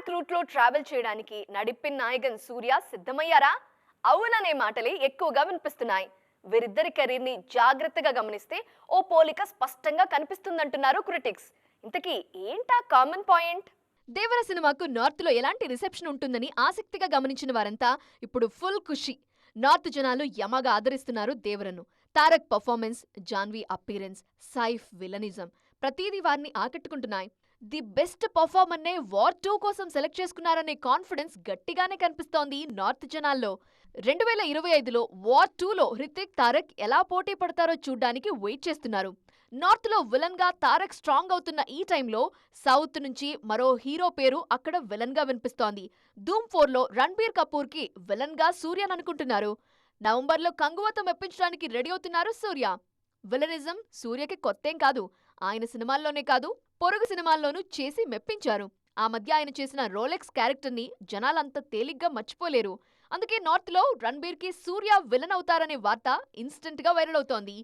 Tarak route లో travel చేయడానికి నడిపిన్ నాయగన్ సూర్య సిద్ధమయ్యారా? అవుననే మాటలే ఎక్కువగా వినిపిస్తున్నాయి. వీరిద్దరి కెరీర్ ని జాగ్రత్తగా గమనిస్తే ఓ పోలిక స్పష్టంగా కనిపిస్తుందంటున్నారు క్రిటిక్స్. ఇంతకీ ఏంటా కామన్ పాయింట్? దేవర సినిమాకు నార్త్ లో ఎలాంటి రిసెప్షన్ ఉంటుందని ఆసక్తిగా గమనించిన వారంతా ఇప్పుడు ఫుల్ ఖుషి. నార్త్ జనాలు యమగా ఆదరిస్తున్నారు దేవరను. Tarak performance, Janhvi appearance, Saif villainism ప్రతిదీ వారిని ఆకట్టుకుంటున్నాయి. ది బెస్ట్ పర్ఫార్మర్ నే వార్ 2 కోసం సెలెక్ట్ చేసుకున్నారనే కాన్ఫిడెన్స్ గట్టిగానే కనిపిస్తోంది నార్త్ జనాల్లో. 2025లో వార్ 2లో హృతిక్, తారక్ ఎలా పోటీ పడతారో చూడ్డానికి వెయిట్ చేస్తున్నారు. నార్త్ లో విలన్ గా తారక్ స్ట్రాంగ్ అవుతున్న ఈ టైంలో సౌత్ నుంచి మరో హీరో పేరు అక్కడ విలన్ గా వినిపిస్తోంది. ధూమ్ 4లో రణ్బీర్ కపూర్ కి విలన్ గా సూర్యన్ అనుకుంటున్నారు. నవంబర్లో కంగువతో మెప్పించడానికి రెడీ అవుతున్నారు సూర్య. విలనిజం సూర్యకి కొత్తేం కాదు. ఆయన సినిమాల్లోనే కాదు, పొరుగు సినిమాల్లోనూ చేసి మెప్పించారు. ఆ మధ్య ఆయన చేసిన రోలెక్స్ క్యారెక్టర్ ని జనాలంత తేలిగ్గా మర్చిపోలేరు. అందుకే నార్త్ లో రణ్బీర్ కి సూర్య విలన్ అవుతారనే వార్త ఇన్స్టెంట్ గా వైరల్ అవుతోంది.